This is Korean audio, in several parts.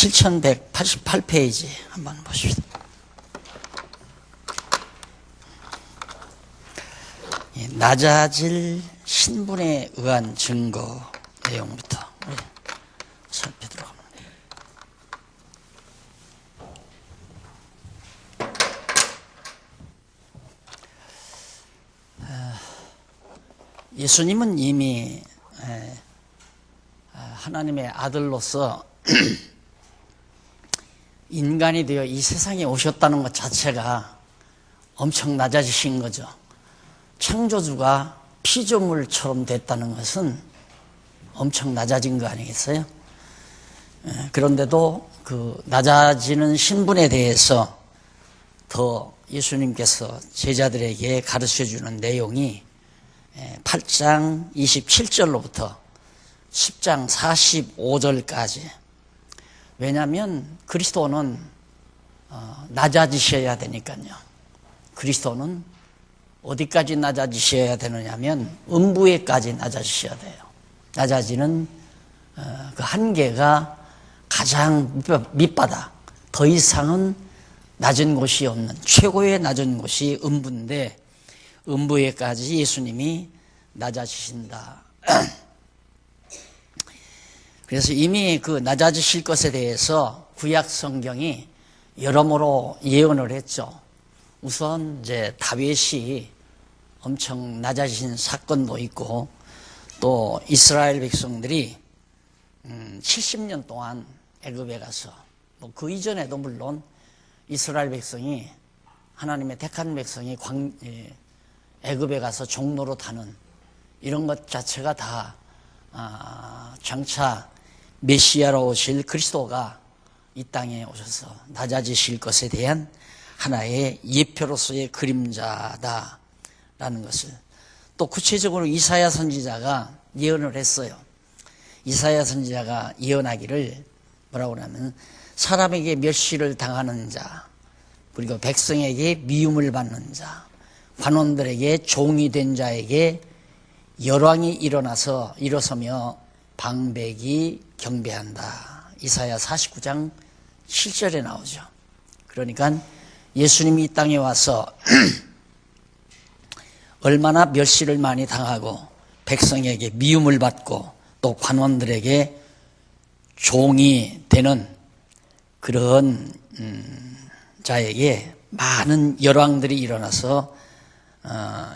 7188페이지 한번 보십시오. 낮아질 신분에 의한 증거 내용부터 살펴보도록 합니다. 예수님은 이미 하나님의 아들로서 인간이 되어 이 세상에 오셨다는 것 자체가 엄청 낮아지신 거죠. 창조주가 피조물처럼 됐다는 것은 엄청 낮아진 거 아니겠어요? 그런데도 그 낮아지는 신분에 대해서 더 예수님께서 제자들에게 가르쳐주는 내용이 8장 27절로부터 10장 45절까지. 왜냐하면 그리스도는 낮아지셔야 되니까요. 그리스도는 어디까지 낮아지셔야 되느냐면 음부에까지 낮아지셔야 돼요. 낮아지는 그 한계가 가장 밑바닥, 더 이상은 낮은 곳이 없는 최고의 낮은 곳이 음부인데, 음부에까지 예수님이 낮아지신다. 그래서 이미 그 낮아지실 것에 대해서 구약 성경이 여러모로 예언을 했죠. 우선 이제 다윗이 엄청 낮아진 사건도 있고, 또 이스라엘 백성들이 70년 동안 애굽에 가서, 뭐 그 이전에도 물론 이스라엘 백성이, 하나님의 택한 백성이 애굽에 가서 종로로 타는 이런 것 자체가 다 장차 메시아로 오실 그리스도가 이 땅에 오셔서 낮아지실 것에 대한 하나의 예표로서의 그림자다라는 것을, 또 구체적으로 이사야 선지자가 예언을 했어요. 이사야 선지자가 예언하기를 뭐라고 하냐면, 사람에게 멸시를 당하는 자, 그리고 백성에게 미움을 받는 자, 관원들에게 종이 된 자에게 열왕이 일어서며 방백이 경배한다. 이사야 49장 7절에 나오죠. 그러니까 예수님이 이 땅에 와서 얼마나 멸시를 많이 당하고 백성에게 미움을 받고 또 관원들에게 종이 되는 그런 자에게 많은 열왕들이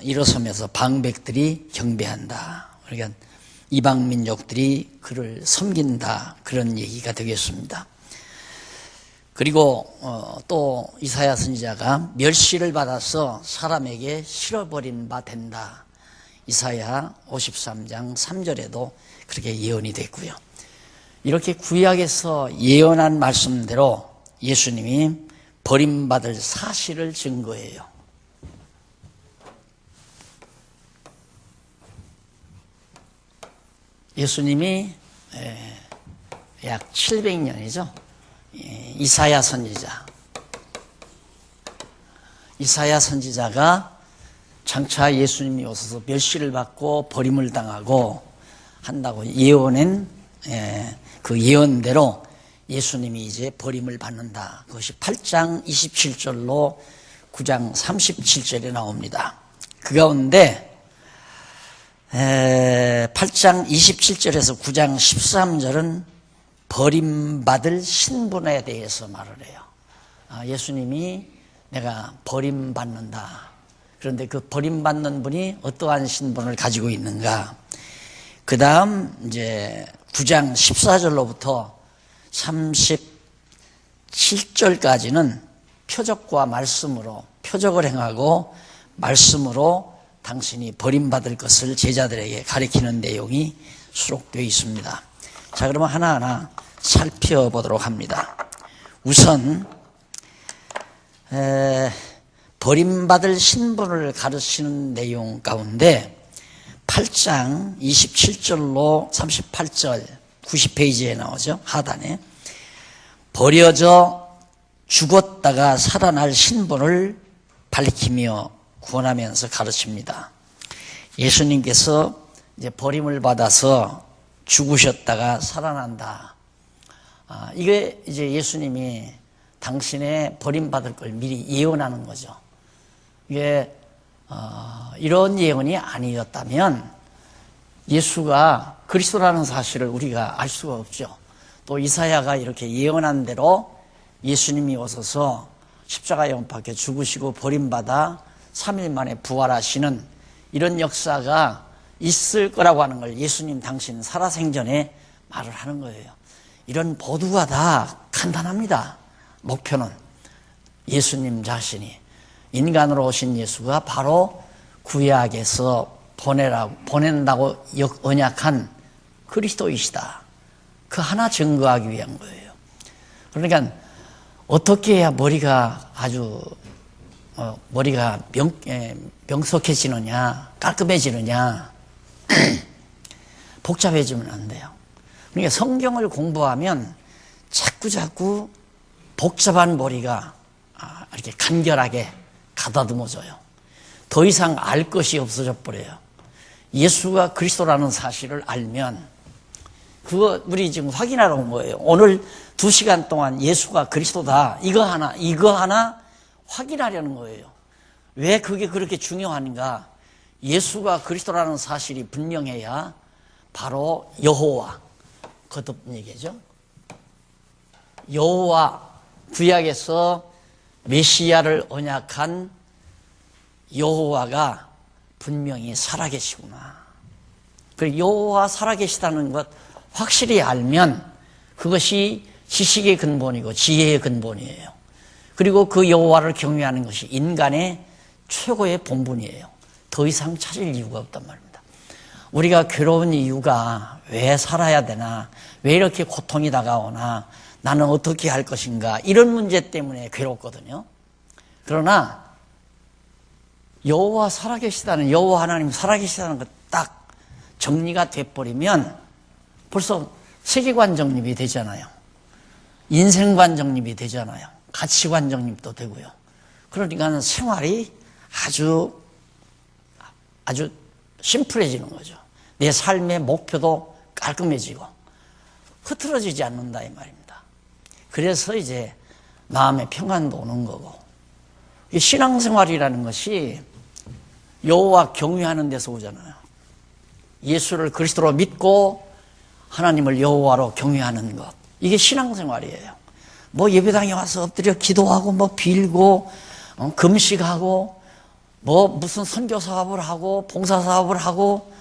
일어서면서 방백들이 경배한다. 그러니까 이방 민족들이 그를 섬긴다, 그런 얘기가 되겠습니다. 그리고 또 이사야 선지자가 멸시를 받아서 사람에게 실어버린 바 된다. 이사야 53장 3절에도 그렇게 예언이 됐고요. 이렇게 구약에서 예언한 말씀대로 예수님이 버림받을 사실을 증거해요. 예수님이 약 700년이죠. 이사야 선지자가 장차 예수님이 오셔서 멸시를 받고 버림을 당하고 한다고 예언한 그 예언대로 예수님이 이제 버림을 받는다. 그것이 8장 27절로 9장 37절에 나옵니다. 그 가운데 8장 27절에서 9장 13절은 버림받을 신분에 대해서 말을 해요. 예수님이 내가 버림받는다. 그런데 그 버림받는 분이 어떠한 신분을 가지고 있는가. 그 다음 이제 9장 14절로부터 37절까지는 표적과 말씀으로, 표적을 행하고 말씀으로 당신이 버림받을 것을 제자들에게 가르치는 내용이 수록되어 있습니다. 자, 그러면 하나하나 살펴보도록 합니다. 우선 버림받을 신분을 가르치는 내용 가운데 8장 27절로 38절 90페이지에 나오죠. 하단에 버려져 죽었다가 살아날 신분을 밝히며 구원하면서 가르칩니다. 예수님께서 이제 버림을 받아서 죽으셨다가 살아난다. 이게 이제 예수님이 당신의 버림받을 걸 미리 예언하는 거죠. 이게 이런 예언이 아니었다면 예수가 그리스도라는 사실을 우리가 알 수가 없죠. 또 이사야가 이렇게 예언한 대로 예수님이 오셔서 십자가에 못 박혀 죽으시고 버림받아 3일 만에 부활하시는 이런 역사가 있을 거라고 하는 걸 예수님 당신 살아생전에 말을 하는 거예요. 이런 모두가 다 간단합니다. 목표는 예수님 자신이, 인간으로 오신 예수가 바로 구약에서 보낸다고 언약한 그리스도이시다. 그 하나 증거하기 위한 거예요. 그러니까 어떻게 해야 머리가 아주 머리가 명석해지느냐, 깔끔해지느냐, 복잡해지면 안 돼요. 그러니까 성경을 공부하면 자꾸 복잡한 머리가 이렇게 간결하게 가다듬어져요. 더 이상 알 것이 없어져 버려요. 예수가 그리스도라는 사실을 알면 그거 우리 지금 확인하러 온 거예요. 오늘 2시간 동안 예수가 그리스도다. 이거 하나 확인하려는 거예요. 왜 그게 그렇게 중요한가? 예수가 그리스도라는 사실이 분명해야 바로 여호와, 거듭 얘기죠. 여호와, 구약에서 메시아를 언약한 여호와가 분명히 살아계시구나. 그 여호와 살아계시다는 것 확실히 알면 그것이 지식의 근본이고 지혜의 근본이에요. 그리고 그 여호와를 경외하는 것이 인간의 최고의 본분이에요. 더 이상 찾을 이유가 없단 말입니다. 우리가 괴로운 이유가 왜 살아야 되나, 왜 이렇게 고통이 다가오나, 나는 어떻게 할 것인가, 이런 문제 때문에 괴롭거든요. 그러나 여호와 살아계시다는, 여호와 하나님 살아계시다는 것 딱 정리가 돼버리면 벌써 세계관 정립이 되잖아요. 인생관 정립이 되잖아요. 가치관 정립도 되고요. 그러니까 생활이 아주 심플해지는 거죠. 내 삶의 목표도 깔끔해지고 흐트러지지 않는다 이 말입니다. 그래서 이제 마음의 평안도 오는 거고, 신앙생활이라는 것이 여호와 경외하는 데서 오잖아요. 예수를 그리스도로 믿고 하나님을 여호와로 경외하는 것, 이게 신앙생활이에요. 뭐 예배당에 와서 엎드려 기도하고 뭐 빌고 금식하고 뭐 무슨 선교 사업을 하고 봉사 사업을 하고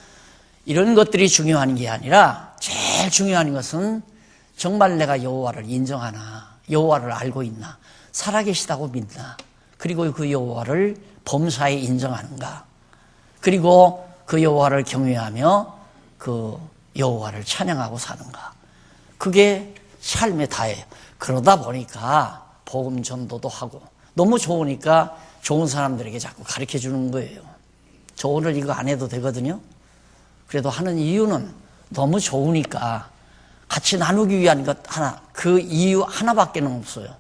이런 것들이 중요한 게 아니라 제일 중요한 것은 정말 내가 여호와를 인정하나, 여호와를 알고 있나, 살아계시다고 믿나, 그리고 그 여호와를 범사에 인정하는가, 그리고 그 여호와를 경외하며 그 여호와를 찬양하고 사는가. 그게 삶의 다예요. 그러다 보니까 복음 전도도 하고 너무 좋으니까 좋은 사람들에게 자꾸 가르쳐 주는 거예요. 저 오늘 이거 안 해도 되거든요. 그래도 하는 이유는 너무 좋으니까 같이 나누기 위한 것 하나, 그 이유 하나밖에 없어요.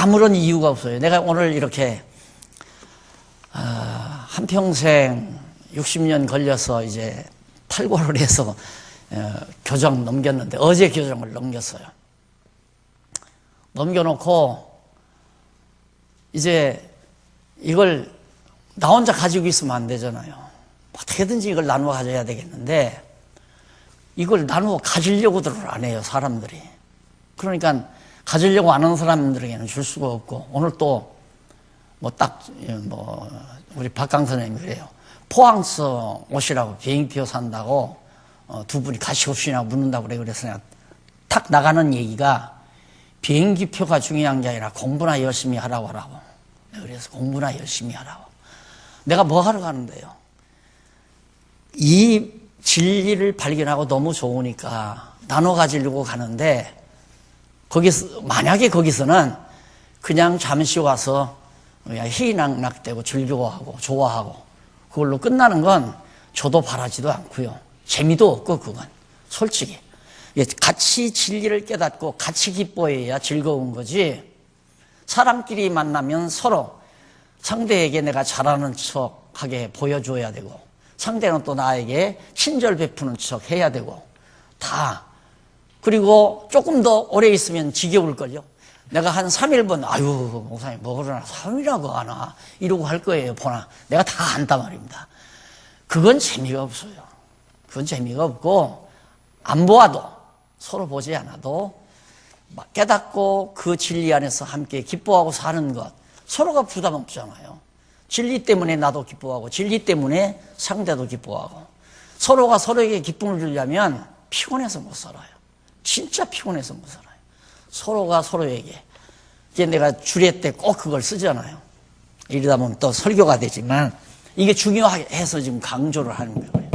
아무런 이유가 없어요. 내가 오늘 이렇게 한평생 60년 걸려서 이제 탈고를 해서 교정 넘겼는데, 어제 교정을 넘겼어요. 넘겨놓고 이제 이걸 나 혼자 가지고 있으면 안 되잖아요. 어떻게든지 이걸 나누어 가져야 되겠는데 이걸 나누어 가지려고들 안 해요, 사람들이. 그러니까 가지려고 안 하는 사람들에게는 줄 수가 없고, 오늘 또 우리 박강 선생님이 그래요. 포항서 오시라고 비행기표 산다고 두 분이 같이 옵시나 묻는다고 그래. 그래서 내가 탁 나가는 얘기가 비행기표가 중요한 게 아니라 공부나 열심히 하라고 하라고. 그래서 공부나 열심히 하라고. 내가 뭐 하러 가는데요? 이 진리를 발견하고 너무 좋으니까 나눠 가지려고 가는데, 만약에 거기서는 그냥 잠시 와서 희낙낙대고 즐거워하고 좋아하고 그걸로 끝나는 건 저도 바라지도 않고요. 재미도 없고, 그건 솔직히 같이 진리를 깨닫고 같이 기뻐해야 즐거운 거지. 사람끼리 만나면 서로 상대에게 내가 잘하는 척하게 보여줘야 되고, 상대는 또 나에게 친절 베푸는 척 해야 되고, 다 그리고 조금 더 오래 있으면 지겨울걸요. 내가 한 3일분, 아유, 목사님, 뭐 그러나 3일이라고 하나, 이러고 할 거예요, 보나. 내가 다 한단 말입니다. 그건 재미가 없어요. 그건 재미가 없고, 안 보아도, 서로 보지 않아도, 깨닫고 그 진리 안에서 함께 기뻐하고 사는 것, 서로가 부담 없잖아요. 진리 때문에 나도 기뻐하고, 진리 때문에 상대도 기뻐하고, 서로가 서로에게 기쁨을 주려면 피곤해서 못 살아요. 진짜 피곤해서 못 살아요. 서로가 서로에게. 이제 내가 주례 때 꼭 그걸 쓰잖아요. 이러다 보면 또 설교가 되지만 이게 중요해서 지금 강조를 하는 거예요.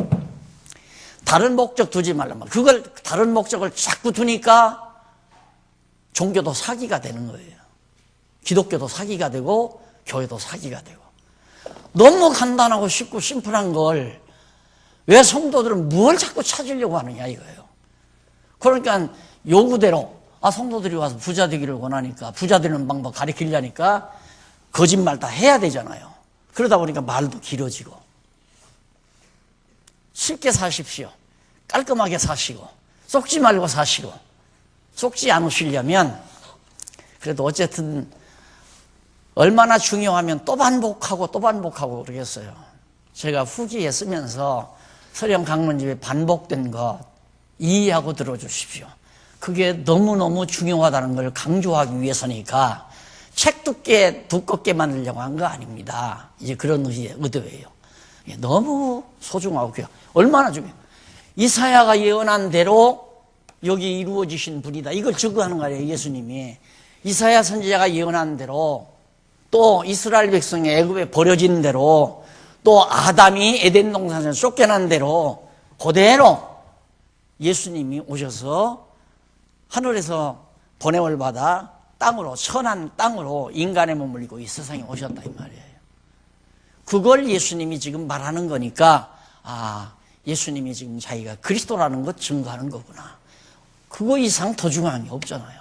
다른 목적 두지 말란 말. 그걸 다른 목적을 자꾸 두니까 종교도 사기가 되는 거예요. 기독교도 사기가 되고 교회도 사기가 되고. 너무 간단하고 쉽고 심플한 걸 왜 성도들은 뭘 자꾸 찾으려고 하느냐 이거예요. 그러니까 요구대로 성도들이 와서 부자 되기를 원하니까 부자 되는 방법 가르치려니까 거짓말 다 해야 되잖아요. 그러다 보니까 말도 길어지고. 쉽게 사십시오. 깔끔하게 사시고 속지 말고 사시고. 속지 않으시려면 그래도 어쨌든 얼마나 중요하면 또 반복하고 또 반복하고 그러겠어요. 제가 후기에 쓰면서 서령 강론집에 반복된 것 이해하고 들어주십시오. 그게 너무너무 중요하다는 걸 강조하기 위해서니까 책 두껍게 만들려고 한 거 아닙니다. 이제 그런 의도예요. 너무 소중하고 얼마나 중요해요. 이사야가 예언한 대로 여기 이루어지신 분이다. 이걸 증거하는 거예요. 예수님이. 이사야 선지자가 예언한 대로 또 이스라엘 백성이 애굽에 버려진 대로 또 아담이 에덴 동산에서 쫓겨난 대로 그대로 예수님이 오셔서 하늘에서 번영을 받아 땅으로 선한 땅으로 인간의 몸을 입고 이 세상에 오셨다 이 말이에요. 그걸 예수님이 지금 말하는 거니까 예수님이 지금 자기가 그리스도라는 것 증거하는 거구나. 그거 이상 더 중요한 게 없잖아요.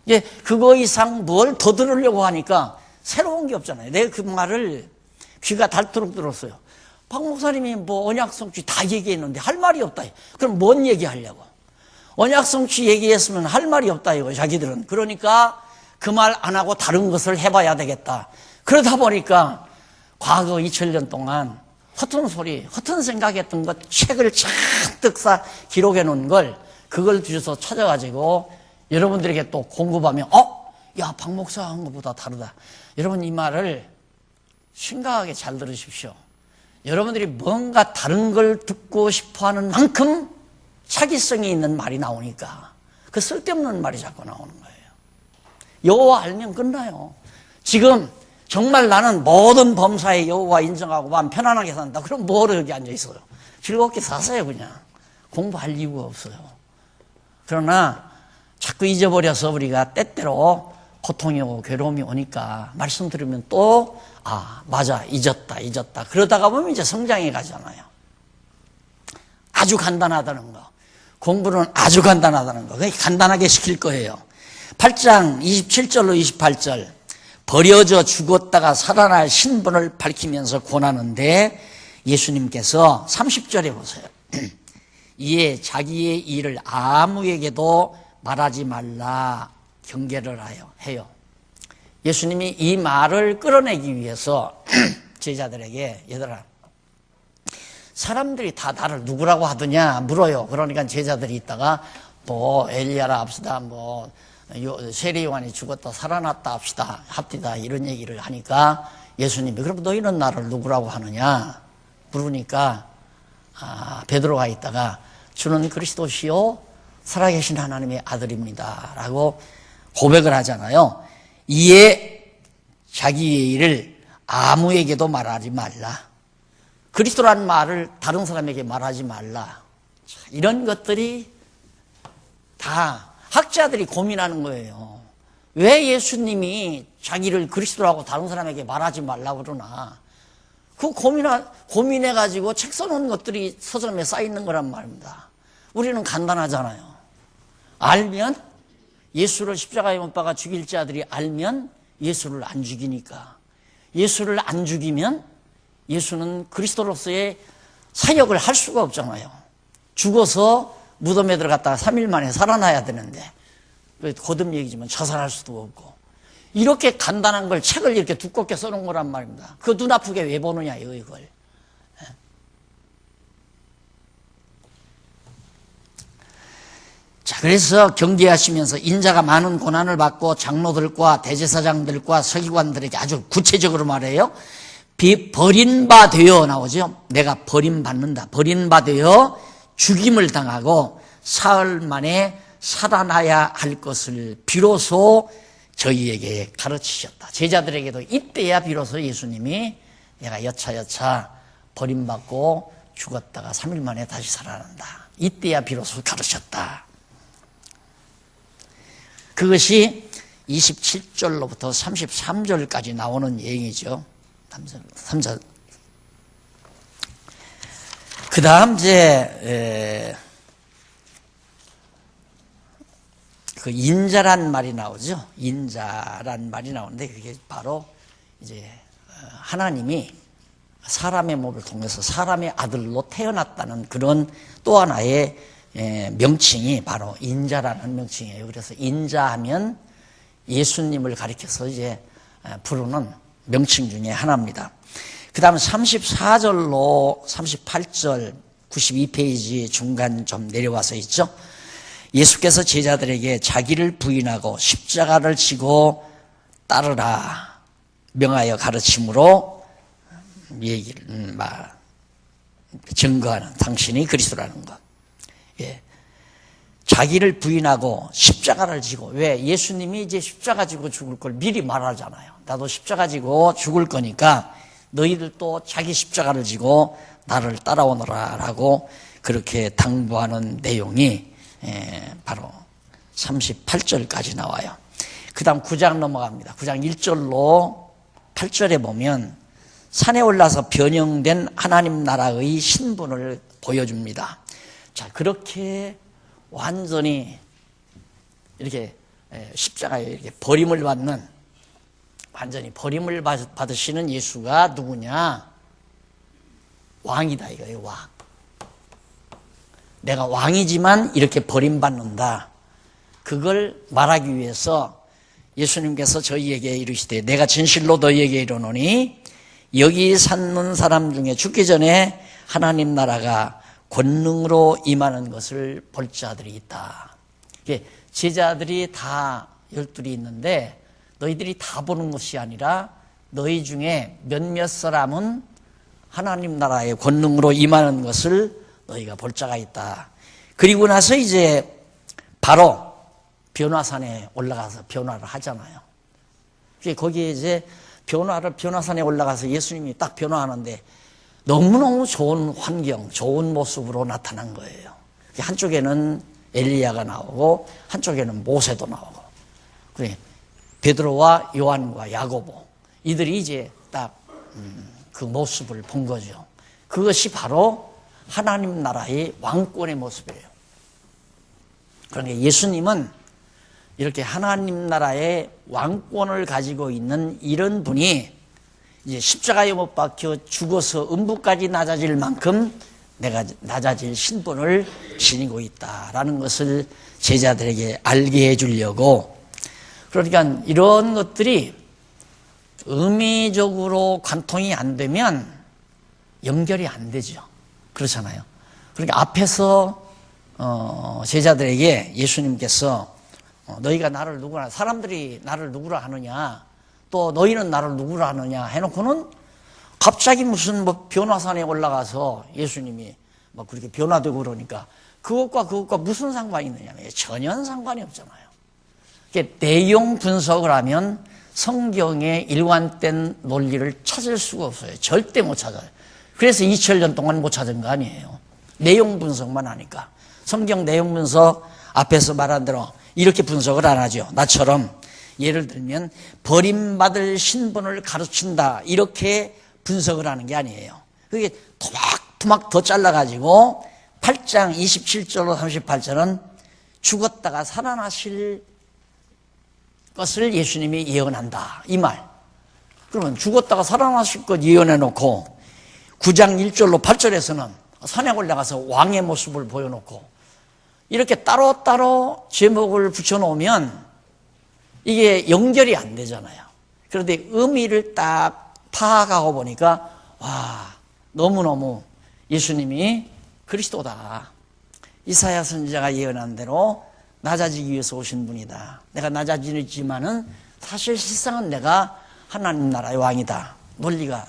예, 그거 이상 뭘 더 들으려고 하니까 새로운 게 없잖아요. 내가 그 말을 귀가 닳도록 들었어요. 박 목사님이 뭐 언약성취 다 얘기했는데 할 말이 없다. 그럼 뭔 얘기하려고? 언약성취 얘기했으면 할 말이 없다 이거 자기들은. 그러니까 그 말 안 하고 다른 것을 해봐야 되겠다. 그러다 보니까 과거 2000년 동안 허튼 소리, 허튼 생각했던 것 책을 잔뜩 기록해 놓은 걸 그걸 주워서 찾아가지고 여러분들에게 또 공급하면 야, 박 목사 한 것보다 다르다. 여러분 이 말을 심각하게 잘 들으십시오. 여러분들이 뭔가 다른 걸 듣고 싶어하는 만큼 차기성이 있는 말이 나오니까 그 쓸데없는 말이 자꾸 나오는 거예요. 여호와 알면 끝나요. 지금 정말 나는 모든 범사에 여호와 인정하고 마음 편안하게 산다. 그럼 뭐로 여기 앉아 있어요? 즐겁게 사세요 그냥. 공부할 이유가 없어요. 그러나 자꾸 잊어버려서 우리가 때때로 고통이 오고 괴로움이 오니까 말씀 들으면 또 맞아 잊었다 그러다가 보면 이제 성장해 가잖아요. 아주 간단하다는 거. 공부는 아주 간단하다는 거. 간단하게 시킬 거예요. 8장 27절로 28절 버려져 죽었다가 살아날 신분을 밝히면서 권하는데 예수님께서 30절에 보세요. 이에 자기의 일을 아무에게도 말하지 말라 경계를 해요. 예수님이 이 말을 끌어내기 위해서 제자들에게 얘들아 사람들이 다 나를 누구라고 하더냐 물어요. 그러니까 제자들이 있다가 뭐 엘리야라 합시다 뭐 세례 요한이 죽었다 살아났다 합디다 이런 얘기를 하니까 예수님이 그럼 너희는 나를 누구라고 하느냐 물으니까 베드로가 있다가 주는 그리스도시요 살아계신 하나님의 아들입니다 라고 고백을 하잖아요. 이에 자기의 일을 아무에게도 말하지 말라. 그리스도라는 말을 다른 사람에게 말하지 말라. 이런 것들이 다 학자들이 고민하는 거예요. 왜 예수님이 자기를 그리스도라고 다른 사람에게 말하지 말라고 그러나. 그 고민해가지고 책 써놓은 것들이 서점에 쌓여있는 거란 말입니다. 우리는 간단하잖아요. 알면 예수를 십자가에 못 박아 죽일 자들이 알면 예수를 안 죽이니까. 예수를 안 죽이면 예수는 그리스도로서의 사역을 할 수가 없잖아요. 죽어서 무덤에 들어갔다가 3일 만에 살아나야 되는데, 거듭 얘기지만 자살할 수도 없고, 이렇게 간단한 걸 책을 이렇게 두껍게 써놓은 거란 말입니다. 그 눈 아프게 왜 보느냐, 이걸. 자, 그래서 경계하시면서 인자가 많은 고난을 받고 장로들과 대제사장들과 서기관들에게 아주 구체적으로 말해요. 버린 바 되어 나오죠. 내가 버림받는다. 버린 바 되어 죽임을 당하고 사흘 만에 살아나야 할 것을 비로소 저희에게 가르치셨다. 제자들에게도 이때야 비로소 예수님이 내가 여차여차 버림받고 죽었다가 3일 만에 다시 살아난다. 이때야 비로소 가르쳤다. 그것이 27절로부터 33절까지 나오는 얘기죠. 3절. 그 다음 그 인자란 말이 나오죠. 인자란 말이 나오는데 그게 바로 이제 하나님이 사람의 몸을 통해서 사람의 아들로 태어났다는 그런 또 하나의 명칭이 바로 인자라는 명칭이에요. 그래서 인자하면 예수님을 가리켜서 이제 부르는 명칭 중에 하나입니다. 그 다음 34절로 38절 92페이지 중간 좀 내려와서 있죠. 예수께서 제자들에게 자기를 부인하고 십자가를 지고 따르라 명하여 가르침으로 얘기를 증거하는 당신이 그리스도라는 것. 예. 자기를 부인하고 십자가를 지고, 왜? 예수님이 이제 십자가 지고 죽을 걸 미리 말하잖아요. 나도 십자가 지고 죽을 거니까 너희들도 자기 십자가를 지고 나를 따라오너라 라고 그렇게 당부하는 내용이 바로 38절까지 나와요. 그 다음 9장 넘어갑니다. 9장 1절로 8절에 보면 산에 올라서 변형된 하나님 나라의 신분을 보여줍니다. 자, 그렇게 완전히 이렇게 십자가에 이렇게 버림을 받는, 완전히 버림을 받으시는 예수가 누구냐? 왕이다 이거예요. 왕. 내가 왕이지만 이렇게 버림받는다. 그걸 말하기 위해서 예수님께서 저희에게 이르시되 내가 진실로 너희에게 이르노니 여기 사는 사람 중에 죽기 전에 하나님 나라가 권능으로 임하는 것을 볼 자들이 있다. 제자들이 다 12이 있는데 너희들이 다 보는 것이 아니라 너희 중에 몇몇 사람은 하나님 나라의 권능으로 임하는 것을 너희가 볼 자가 있다. 그리고 나서 이제 바로 변화산에 올라가서 변화를 하잖아요. 거기에 이제 변화산에 올라가서 예수님이 딱 변화하는데 너무너무 좋은 환경, 좋은 모습으로 나타난 거예요. 한쪽에는 엘리야가 나오고 한쪽에는 모세도 나오고, 그래 베드로와 요한과 야고보 이들이 이제 딱 그 모습을 본 거죠. 그것이 바로 하나님 나라의 왕권의 모습이에요. 그러니까 예수님은 이렇게 하나님 나라의 왕권을 가지고 있는 이런 분이 이제 십자가에 못 박혀 죽어서 음부까지 낮아질 만큼 내가 낮아질 신분을 지니고 있다라는 것을 제자들에게 알게 해주려고, 그러니까 이런 것들이 의미적으로 관통이 안 되면 연결이 안 되죠. 그렇잖아요. 그러니까 앞에서 제자들에게 예수님께서 너희가 나를 누구라, 사람들이 나를 누구라 하느냐, 또 너희는 나를 누구라 하느냐 해놓고는 갑자기 무슨 변화산에 올라가서 예수님이 그렇게 변화되고 그러니까 그것과 무슨 상관이 있느냐? 전혀 상관이 없잖아요. 내용 분석을 하면 성경의 일관된 논리를 찾을 수가 없어요. 절대 못 찾아요. 그래서 2000년 동안 못 찾은 거 아니에요. 내용 분석만 하니까. 성경 내용 분석 앞에서 말한 대로 이렇게 분석을 안 하죠. 나처럼 예를 들면 버림받을 신분을 가르친다 이렇게 분석을 하는 게 아니에요. 그게 토막토막 더 잘라가지고 8장 27절로 38절은 죽었다가 살아나실 것을 예수님이 예언한다 이 말. 그러면 죽었다가 살아나실 것 예언해놓고 9장 1절로 8절에서는 산에 올라가서 왕의 모습을 보여놓고 이렇게 따로따로 제목을 붙여놓으면 이게 연결이 안 되잖아요. 그런데 의미를 딱 파악하고 보니까 와, 너무너무 예수님이 그리스도다. 이사야 선지자가 예언한 대로 낮아지기 위해서 오신 분이다. 내가 낮아지지만은 사실 실상은 내가 하나님 나라의 왕이다. 논리가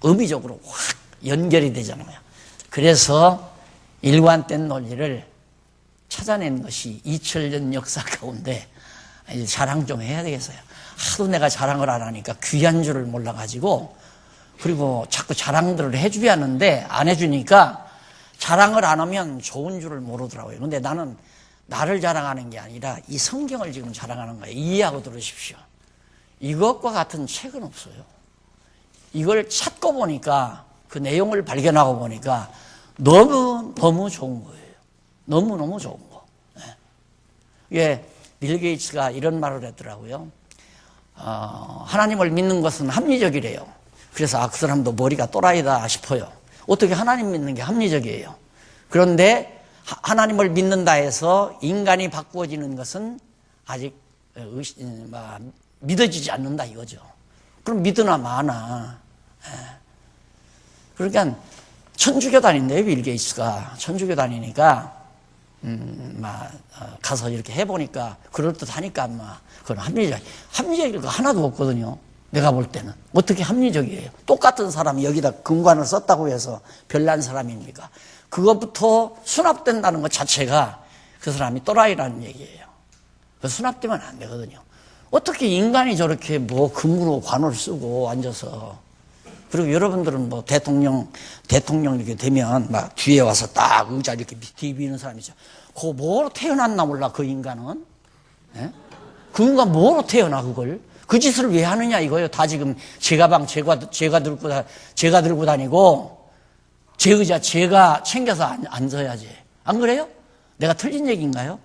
의미적으로 확 연결이 되잖아요. 그래서 일관된 논리를 찾아낸 것이 2000년 역사 가운데 이제 자랑 좀 해야 되겠어요. 하도 내가 자랑을 안 하니까 귀한 줄을 몰라가지고, 그리고 자꾸 자랑들을 해줘야 하는데 안 해주니까 자랑을 안 하면 좋은 줄을 모르더라고요. 근데 나는 나를 자랑하는 게 아니라 이 성경을 지금 자랑하는 거예요. 이해하고 들으십시오. 이것과 같은 책은 없어요. 이걸 찾고 보니까, 그 내용을 발견하고 보니까 너무너무 좋은 거예요. 너무너무 좋은 거. 예. 빌 게이츠가 이런 말을 했더라고요. 하나님을 믿는 것은 합리적이래요. 그래서 그 사람도 머리가 또라이다 싶어요. 어떻게 하나님 믿는 게 합리적이에요? 그런데 하나님을 믿는다 해서 인간이 바꾸어지는 것은 아직 믿어지지 않는다 이거죠. 그럼 믿으나 마나. 그러니까 천주교 다닌대요, 빌 게이츠가. 천주교 다니니까 가서 이렇게 해보니까 그럴듯하니까 그건 합리적일 거 하나도 없거든요. 내가 볼 때는 어떻게 합리적이에요? 똑같은 사람이 여기다 금관을 썼다고 해서 별난 사람입니까? 그것부터 수납된다는 것 자체가 그 사람이 또라이라는 얘기예요. 수납되면 안 되거든요. 어떻게 인간이 저렇게 금으로 관을 쓰고 앉아서, 그리고 여러분들은 대통령 이렇게 되면 뒤에 와서 딱 의자 이렇게 비비는 사람 있죠. 그거 뭐로 태어났나 몰라, 그 인간은. 예? 그 인간 뭐로 태어나, 그걸. 그 짓을 왜 하느냐 이거예요. 다 지금 제 가방 제가 들고 다니고, 제 의자 제가 챙겨서 앉아야지. 안 그래요? 내가 틀린 얘기인가요?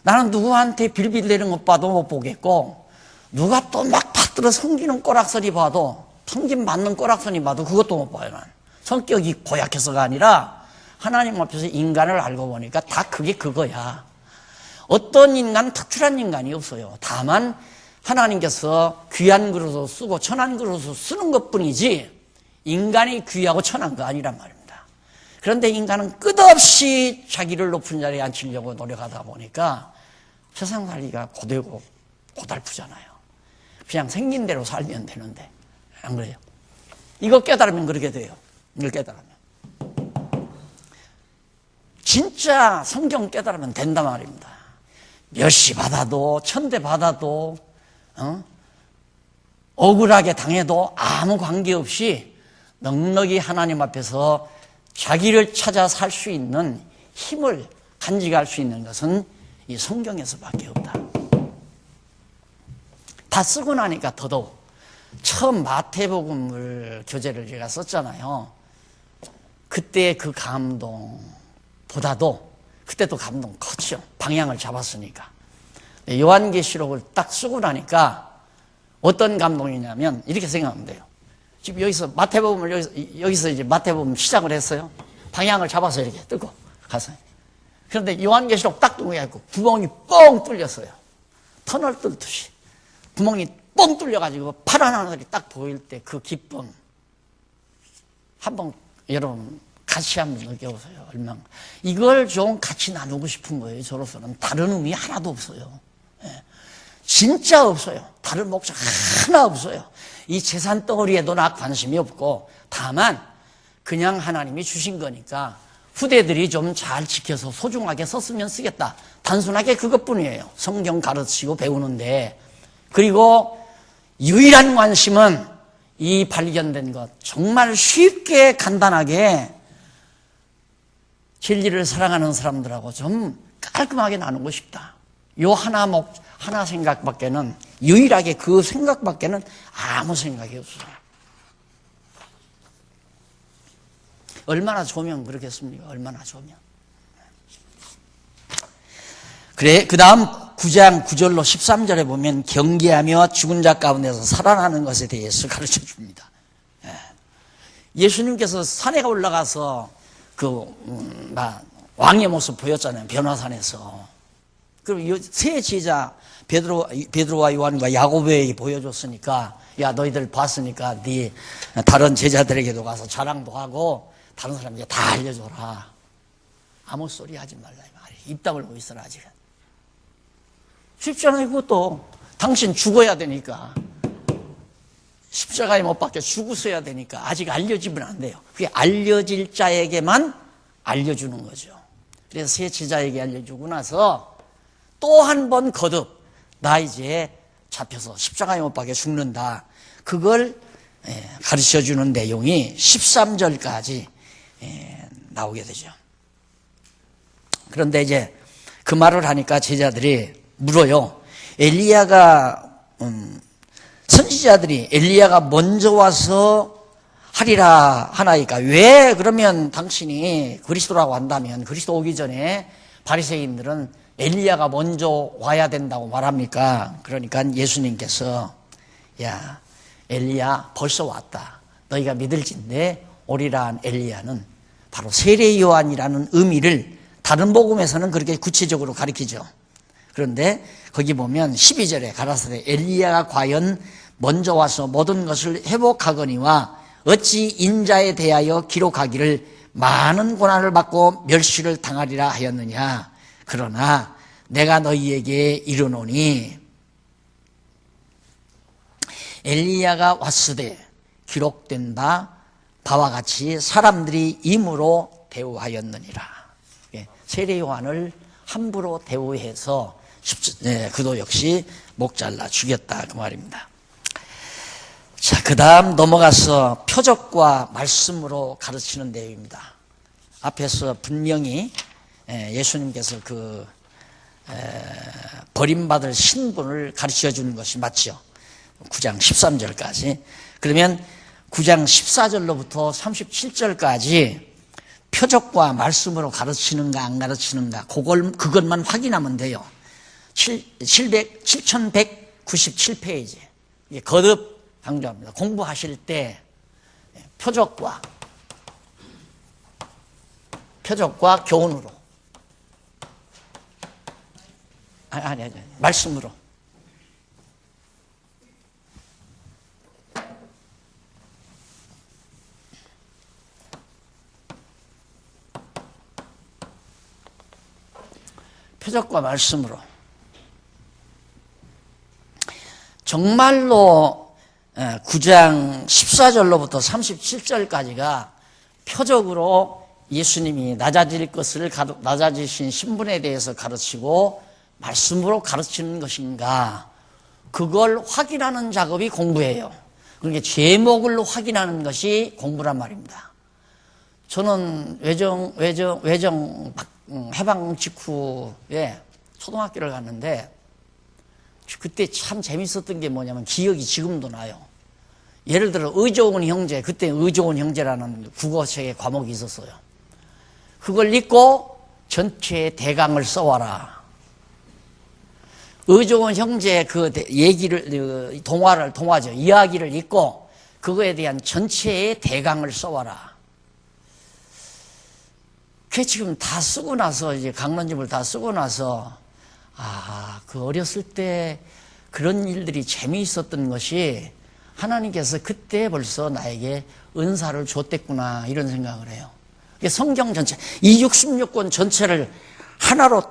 나는 누구한테 빌빌대는 것 봐도 못 보겠고, 누가 또 막 받들어 섬기는 꼬락서리 봐도, 섬김 받는 꼬락서리 봐도 그것도 못 봐요. 난 성격이 고약해서가 아니라 하나님 앞에서 인간을 알고 보니까 다 그게 그거야. 어떤 인간, 특출한 인간이 없어요. 다만 하나님께서 귀한 그릇으로 쓰고 천한 그릇으로 쓰는 것뿐이지 인간이 귀하고 천한 거 아니란 말입니다. 그런데 인간은 끝없이 자기를 높은 자리에 앉히려고 노력하다 보니까 세상 살기가 고되고 고달프잖아요. 그냥 생긴 대로 살면 되는데 안 그래요? 이거 깨달으면 그렇게 돼요. 이걸 깨달으면. 진짜 성경 깨달으면 된단 말입니다. 멸시 받아도, 천대 받아도, 억울하게 당해도 아무 관계없이 넉넉히 하나님 앞에서 자기를 찾아 살 수 있는 힘을 간직할 수 있는 것은 이 성경에서밖에 없다. 다 쓰고 나니까 더더욱. 처음 마태복음을 교재를 제가 썼잖아요. 그때 그 감동보다도 그때도 감동 컸죠. 방향을 잡았으니까. 요한계시록을 딱 쓰고 나니까 어떤 감동이냐면 이렇게 생각하면 돼요. 지금 여기서 마태복음을 여기서 이제 마태복음 시작을 했어요. 방향을 잡아서 이렇게 뜯고 가서. 그런데 요한계시록 딱 뜬 거야. 구멍이 뻥 뚫렸어요. 터널 뚫듯이. 구멍이 뻥 뚫려가지고 파란 하늘이 딱 보일 때 그 기쁨. 한번 여러분 같이 한번 느껴보세요. 얼마나. 이걸 좀 같이 나누고 싶은 거예요. 저로서는 다른 의미 하나도 없어요. 예. 진짜 없어요. 다른 목적 하나 없어요. 이 재산 덩어리에도 나 관심이 없고, 다만 그냥 하나님이 주신 거니까 후대들이 좀 잘 지켜서 소중하게 썼으면 쓰겠다. 단순하게 그것뿐이에요. 성경 가르치고 배우는데. 그리고 유일한 관심은 이 발견된 것 정말 쉽게 간단하게 진리를 사랑하는 사람들하고 좀 깔끔하게 나누고 싶다. 요 하나 생각밖에는, 유일하게 그 생각밖에는 아무 생각이 없어요. 얼마나 좋으면 그렇겠습니까? 얼마나 좋으면. 그래, 그 다음 9장 9절로 13절에 보면 경계하며 죽은 자 가운데서 살아나는 것에 대해서 가르쳐 줍니다. 예수님께서 산에 올라가서 왕의 모습 보였잖아요. 변화산에서. 그럼 세 제자 베드로와 요한과 야고보에게 보여줬으니까 야 너희들 봤으니까 네 다른 제자들에게도 가서 자랑도 하고 다른 사람에게 다 알려줘라. 아무 소리 하지 말라 이 말이에요. 입 다물고 있어라 아직. 쉽지 않아요. 그것도 당신 죽어야 되니까 십자가에 못 박혀 죽으셔야 되니까 아직 알려지면 안 돼요. 그게 알려질 자에게만 알려주는 거죠. 그래서 세 제자에게 알려주고 나서 또 한 번 거듭 나 이제 잡혀서 십자가에 못 박혀 죽는다. 그걸 가르쳐주는 내용이 13절까지 나오게 되죠. 그런데 이제 그 말을 하니까 제자들이 물어요. 선지자들이 엘리야가 먼저 와서 하리라 하나이까 왜 그러면 당신이 그리스도라고 한다면 그리스도 오기 전에 바리새인들은 엘리야가 먼저 와야 된다고 말합니까? 그러니까 예수님께서 야 엘리야 벌써 왔다. 너희가 믿을진데 오리라 한 엘리야는 바로 세례 요한이라는 의미를 다른 복음에서는 그렇게 구체적으로 가리키죠. 그런데 거기 보면 12절에 가라사대 엘리야가 과연 먼저 와서 모든 것을 회복하거니와 어찌 인자에 대하여 기록하기를 많은 고난을 받고 멸시를 당하리라 하였느냐. 그러나 내가 너희에게 이르노니 엘리야가 왔으되 기록된 바와 같이 사람들이 임으로 대우하였느니라. 세례 요한을 함부로 대우해서 그도 역시 목 잘라 죽였다 그 말입니다. 자, 그 다음 넘어가서 표적과 말씀으로 가르치는 내용입니다. 앞에서 분명히 예수님께서 그 버림받을 신분을 가르쳐 주는 것이 맞죠. 9장 13절까지. 그러면 9장 14절로부터 37절까지 표적과 말씀으로 가르치는가 안 가르치는가 그것만 확인하면 돼요. 7197페이지. 거듭 강조합니다. 공부하실 때 표적과 교훈으로 아니 말씀으로 표적과 말씀으로 정말로 9장 14절로부터 37절까지가 표적으로 예수님이 낮아질 것을 낮아지신 신분에 대해서 가르치고 말씀으로 가르치는 것인가 그걸 확인하는 작업이 공부예요. 그러니까 제목을 확인하는 것이 공부란 말입니다. 저는 외정 해방 직후에 초등학교를 갔는데 그때 참 재밌었던 게 뭐냐면 기억이 지금도 나요. 예를 들어 의좋은 형제, 그때 의좋은 형제라는 국어책의 과목이 있었어요. 그걸 읽고 전체 대강을 써와라. 의좋은 형제 그 얘기를 동화죠. 이야기를 읽고 그거에 대한 전체의 대강을 써와라. 그게 지금 다 쓰고 나서 이제 강론집을 다 쓰고 나서 그 어렸을 때 그런 일들이 재미있었던 것이 하나님께서 그때 벌써 나에게 은사를 줬댔구나 이런 생각을 해요. 성경 전체 이 66권 전체를 하나로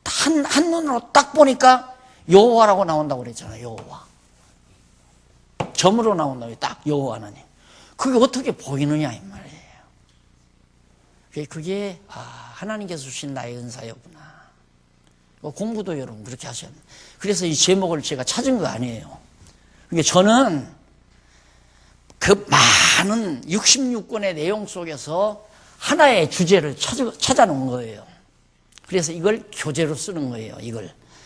한 눈으로 딱 보니까 여호와라고 나온다고 그랬잖아요. 여호와 점으로 나온다고 딱 여호와 하나님. 그게 어떻게 보이느냐 이 말이에요. 그게 하나님께서 주신 나의 은사였구나. 공부도 여러분 그렇게 하셔야 합니다. 그래서 이 제목을 제가 찾은 거 아니에요. 그러니까 저는 그 많은 66권의 내용 속에서 하나의 주제를 찾아놓은 거예요. 그래서 이걸 교재로 쓰는 거예요.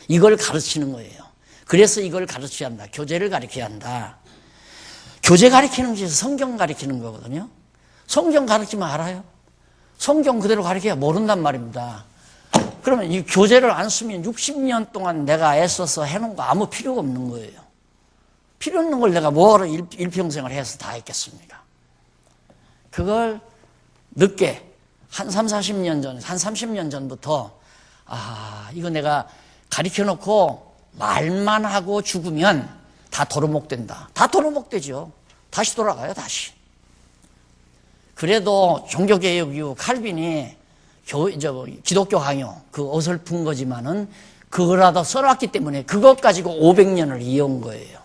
이걸 가르치는 거예요. 그래서 이걸 가르쳐야 한다. 교재를 가르쳐야 한다. 교재 가르치는 것이 성경 가르치는 거거든요. 성경 가르치면 알아요? 성경 그대로 가르쳐야 모른단 말입니다. 그러면 이 교재를 안 쓰면 60년 동안 내가 애써서 해놓은 거 아무 필요가 없는 거예요. 필요 없는 걸 내가 뭐하러 일평생을 해서 다 했겠습니까? 그걸 늦게 한 40년 전부터 이거 내가 가르쳐 놓고 말만 하고 죽으면 다 도루묵 된다. 다 도루묵 되죠. 다시 돌아가요, 다시. 그래도 종교개혁 이후 칼빈이 기독교 강요, 그 어설픈 거지만은 그거라도 써놨기 때문에 그것 가지고 500년을 이어온 거예요.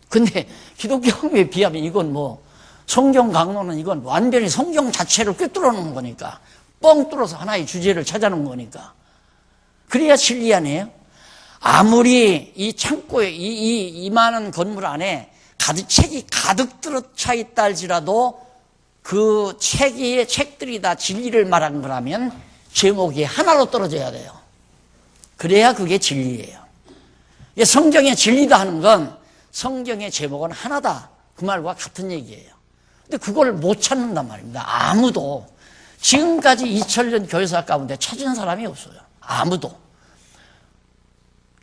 근데 기독교 강요에 비하면 이건 뭐 성경 강론은 이건 완전히 성경 자체를 꿰뚫어 놓은 거니까, 뻥 뚫어서 하나의 주제를 찾아놓은 거니까. 그래야 진리 아니에요? 아무리 이 창고에 이 많은 건물 안에 책이 가득 들어차 있다 할지라도 그 책들이 다 진리를 말한 거라면 제목이 하나로 떨어져야 돼요. 그래야 그게 진리예요. 성경의 진리다 하는 건 성경의 제목은 하나다, 그 말과 같은 얘기예요. 근데 그걸 못 찾는단 말입니다. 아무도. 지금까지 2000년 교회사 가운데 찾은 사람이 없어요. 아무도.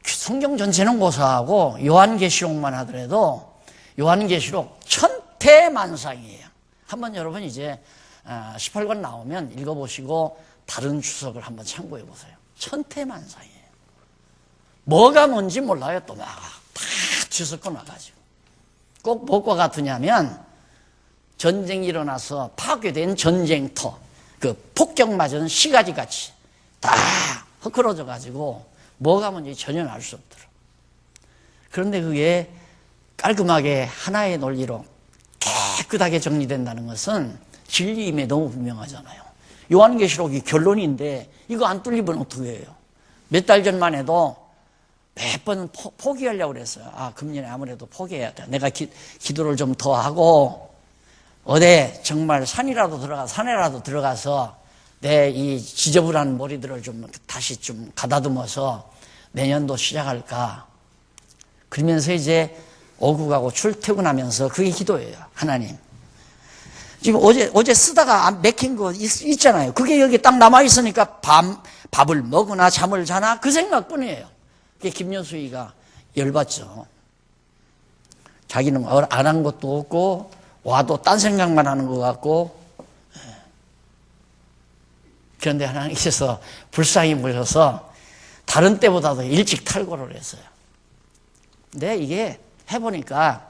성경 전체는 고사하고 요한계시록만 하더라도 요한계시록 천태만상이에요. 한번 여러분 이제 18권 나오면 읽어보시고 다른 주석을 한번 참고해 보세요. 천태만상이에요. 뭐가 뭔지 몰라요. 또 막 다 주석 나가지고. 꼭 뭐과 같으냐면 전쟁이 일어나서 파괴된 전쟁터, 그 폭격 맞은 시가지 같이 다 헛걸어져 가지고 뭐가 뭔지 전혀 알 수 없더라. 그런데 그게 깔끔하게 하나의 논리로 깨끗하게 정리된다는 것은 진리임에 너무 분명하잖아요. 요한계시록이 결론인데 이거 안 뚫리면 어떻게 해요? 몇 달 전만 해도 몇 번 포기하려고 그랬어요. 금년에 아무래도 포기해야 돼. 내가 기도를 좀 더 하고 어디 정말 산에라도 들어가서 내 이 지저분한 머리들을 좀 다시 좀 가다듬어서 내년도 시작할까. 그러면서 이제 오국하고 출퇴근하면서 그게 기도예요. 하나님, 지금 어제 쓰다가 맥힌 거 있잖아요. 그게 여기 딱 남아있으니까 밥을 먹으나 잠을 자나 그 생각뿐이에요. 그게 김여수이가 열받죠. 자기는 안 한 것도 없고 와도 딴 생각만 하는 것 같고. 그런데 하나님께서 불쌍히 보셔서 다른 때보다도 일찍 탈고를 했어요. 근데 이게 해보니까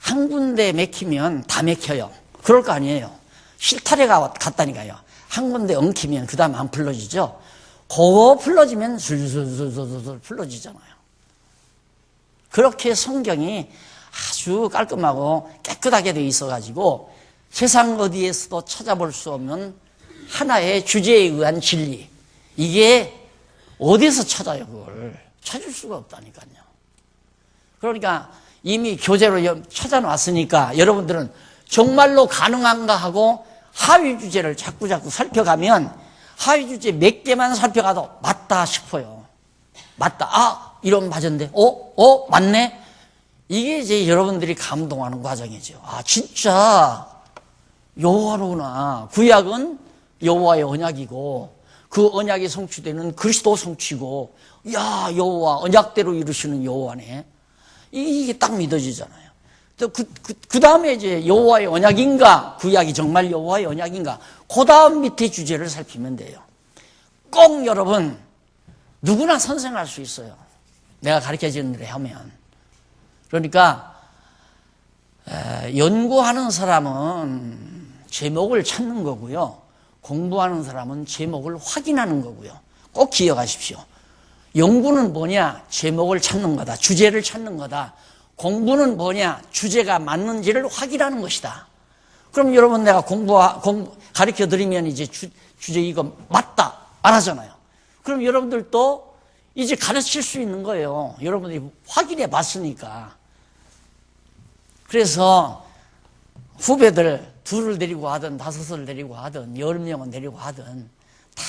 한 군데 맥히면 다 맥혀요. 그럴 거 아니에요. 실타래가 같다니까요. 한 군데 엉키면 그 다음 안 풀러지죠. 그거 풀러지면 술술술술 풀러지잖아요. 그렇게 성경이 아주 깔끔하고 깨끗하게 돼 있어가지고 세상 어디에서도 찾아볼 수 없는 하나의 주제에 의한 진리. 이게 어디서 찾아요? 그걸 찾을 수가 없다니까요. 그러니까 이미 교재로 찾아놨으니까 여러분들은 정말로 가능한가 하고 하위 주제를 자꾸 살펴가면 하위 주제 몇 개만 살펴가도 맞다 싶어요. 맞다. 이런 맞은데. 맞네. 이게 이제 여러분들이 감동하는 과정이죠. 진짜 여호와로구나. 구약은 여호와의 언약이고 그 언약이 성취되는 그리스도 성취고, 여호와 언약대로 이루시는 여호와네. 이게 딱 믿어지잖아요. 또 그 다음에 이제 여호와의 언약인가, 구약이 정말 여호와의 언약인가, 그 다음 밑에 주제를 살피면 돼요. 꼭 여러분 누구나 선생할 수 있어요. 내가 가르쳐주는 대로 하면. 그러니까 연구하는 사람은 제목을 찾는 거고요. 공부하는 사람은 제목을 확인하는 거고요. 꼭 기억하십시오. 연구는 뭐냐? 제목을 찾는 거다. 주제를 찾는 거다. 공부는 뭐냐? 주제가 맞는지를 확인하는 것이다. 그럼 여러분 내가 가르쳐 드리면 이제 주제 이거 맞다. 안 하잖아요. 그럼 여러분들도 이제 가르칠 수 있는 거예요. 여러분들이 확인해 봤으니까. 그래서 후배들 둘을 데리고 하든 다섯을 데리고 하든 10명은 데리고 하든 다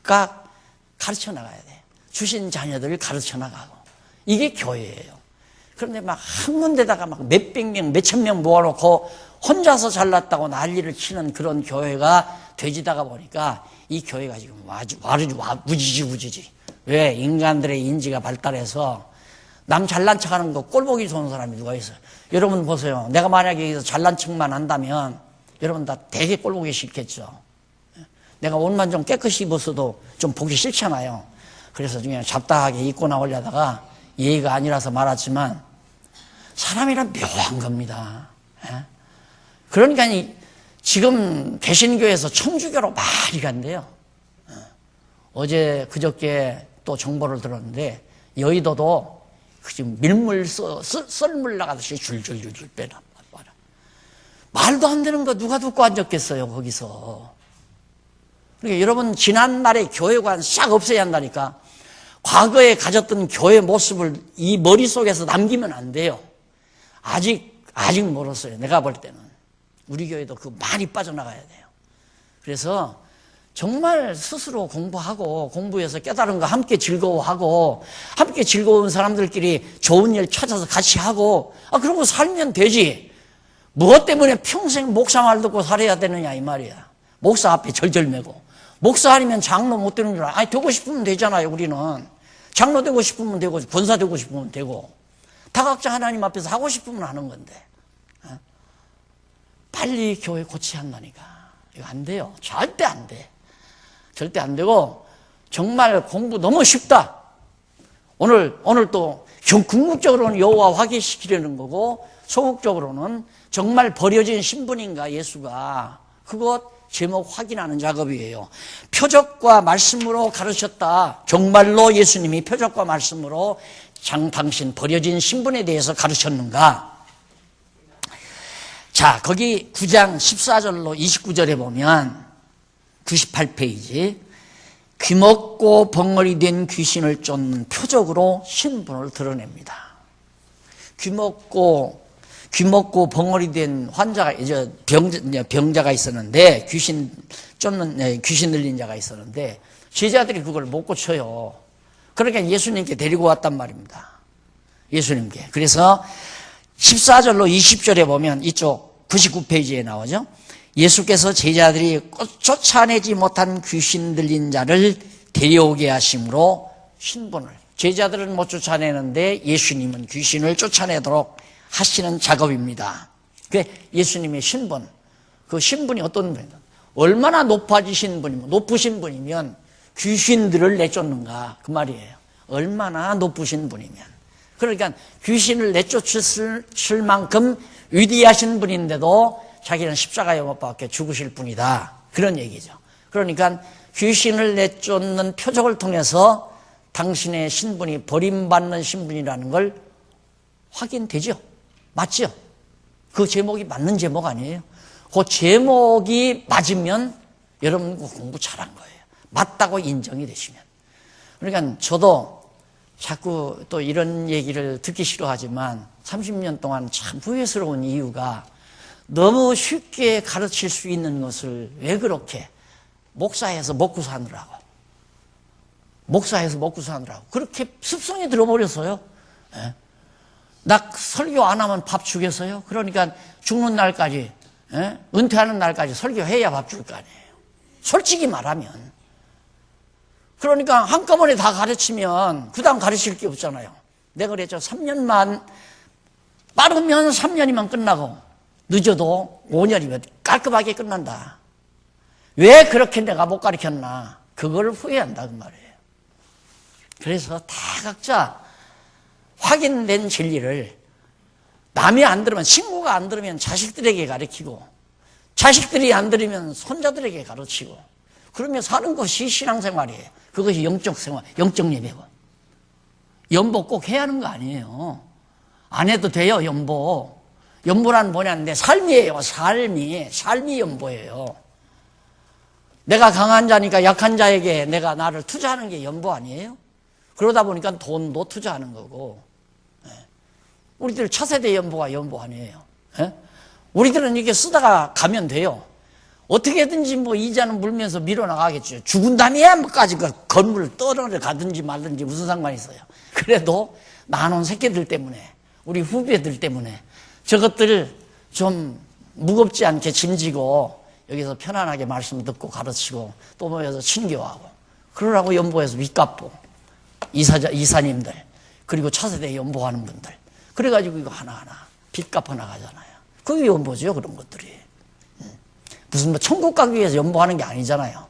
각각 가르쳐 나가야 돼. 주신 자녀들을 가르쳐 나가고. 이게 교회예요. 그런데 막 한 군데다가 막 몇백 명, 몇천 명 모아놓고 혼자서 잘났다고 난리를 치는 그런 교회가 되지다가 보니까 이 교회가 지금 우지지. 왜? 인간들의 인지가 발달해서 남 잘난 척 하는 거 꼴보기 좋은 사람이 누가 있어요? 여러분 보세요. 내가 만약에 여기서 잘난 척만 한다면 여러분 다 되게 꼴보기 싫겠죠. 내가 옷만 좀 깨끗이 입었어도 좀 보기 싫잖아요. 그래서 그냥 잡다하게 입고 나오려다가 예의가 아니라서 말았지만 사람이란 묘한 겁니다. 예? 그러니까 지금 개신교에서 천주교로 말이 간대요. 어제 그저께 또 정보를 들었는데 여의도도 지금 밀물 썰물 나가듯이 줄줄줄줄 빼라. 말도 안 되는 거 누가 듣고 앉았겠어요 거기서. 그러니까 여러분 지난날의 교회관 싹 없애야 한다니까. 과거에 가졌던 교회 모습을 이 머릿속에서 남기면 안 돼요. 아직 멀었어요. 내가 볼 때는 우리 교회도 그 많이 빠져나가야 돼요. 그래서 정말 스스로 공부하고 공부해서 깨달은 거 함께 즐거워하고 함께 즐거운 사람들끼리 좋은 일 찾아서 같이 하고 그러고 살면 되지. 무엇 때문에 평생 목사 말 듣고 살아야 되느냐 이 말이야. 목사 앞에 절절매고 목사 아니면 장로 못 되는 줄 알아. 아니 되고 싶으면 되잖아요. 우리는 장로 되고 싶으면 되고 권사 되고 싶으면 되고 다 각자 하나님 앞에서 하고 싶으면 하는 건데 빨리 교회 고쳐야 한다니까. 이거 안 돼요. 절대 안 돼. 절대 안 되고 정말 공부 너무 쉽다. 오늘 또 궁극적으로는 여호와 확인시키려는 거고 소극적으로는 정말 버려진 신분인가 예수가 그것 제목 확인하는 작업이에요. 표적과 말씀으로 가르쳤다. 정말로 예수님이 표적과 말씀으로 당신 버려진 신분에 대해서 가르쳤는가? 자, 거기 9장 14절로 29절에 보면 98페이지 귀먹고 벙어리 된 귀신을 쫓는 표적으로 신분을 드러냅니다. 귀먹고 벙어리 된 환자가 이제 병자가 있었는데 귀신 들린 자가 있었는데 제자들이 그걸 못 고쳐요. 그러니까 예수님께 데리고 왔단 말입니다. 예수님께. 그래서 14절로 20절에 보면 이쪽 99페이지에 나오죠. 예수께서 제자들이 쫓아내지 못한 귀신 들린 자를 데려오게 하심으로 신분을 제자들은 못 쫓아내는데 예수님은 귀신을 쫓아내도록 하시는 작업입니다. 그 예수님의 신분, 그 신분이 어떤 분이냐? 얼마나 높으신 분이면 귀신들을 내쫓는가 그 말이에요. 얼마나 높으신 분이면. 그러니까 귀신을 내쫓을 만큼 위대하신 분인데도 자기는 십자가에 못 박혀 죽으실 분이다. 그런 얘기죠. 그러니까 귀신을 내쫓는 표적을 통해서 당신의 신분이 버림받는 신분이라는 걸 확인되죠. 맞죠? 그 제목이 맞는 제목 아니에요? 그 제목이 맞으면 여러분 공부 잘한 거예요. 맞다고 인정이 되시면. 그러니까 저도 자꾸 또 이런 얘기를 듣기 싫어하지만 30년 동안 참 후회스러운 이유가 너무 쉽게 가르칠 수 있는 것을 왜 그렇게 목사해서 먹고 사느라고 그렇게 습성이 들어버렸어요. 예? 나 설교 안 하면 밥 주겠어요? 그러니까 죽는 날까지 은퇴하는 날까지 설교해야 밥 줄 거 아니에요. 솔직히 말하면. 그러니까 한꺼번에 다 가르치면 그 다음 가르칠 게 없잖아요. 내가 그랬죠. 3년만 빠르면 3년이면 끝나고 늦어도 5년이면 깔끔하게 끝난다. 왜 그렇게 내가 못 가르쳤나? 그걸 후회한다 그 말이에요. 그래서 다 각자 확인된 진리를 남이 안 들으면 친구가 안 들으면 자식들에게 가르치고 자식들이 안 들으면 손자들에게 가르치고 그러면 사는 것이 신앙생활이에요. 그것이 영적 생활, 영적 예배고 연보 꼭 해야 하는 거 아니에요. 안 해도 돼요. 연보란 뭐냐는데 삶이에요. 삶이 연보예요. 내가 강한 자니까 약한 자에게 내가 나를 투자하는 게 연보 아니에요? 그러다 보니까 돈도 투자하는 거고 우리들 차세대 연보가 연보 아니에요. 우리들은 이렇게 쓰다가 가면 돼요. 어떻게든지 뭐 이자는 물면서 밀어나가겠죠. 죽은 다음에야 뭐까지 그 건물을 떨어져 가든지 말든지 무슨 상관이 있어요. 그래도 나눈 새끼들 때문에 우리 후배들 때문에 저것들 좀 무겁지 않게 짐지고 여기서 편안하게 말씀 듣고 가르치고 또 모여서 친교하고 그러라고 연보해서 윗 갚고 이사님들 그리고 차세대 연보하는 분들 그래가지고 이거 하나하나 빚 갚아 나가잖아요. 그게 연보죠. 그런 것들이 무슨 뭐 천국 가기 위해서 연보하는 게 아니잖아요.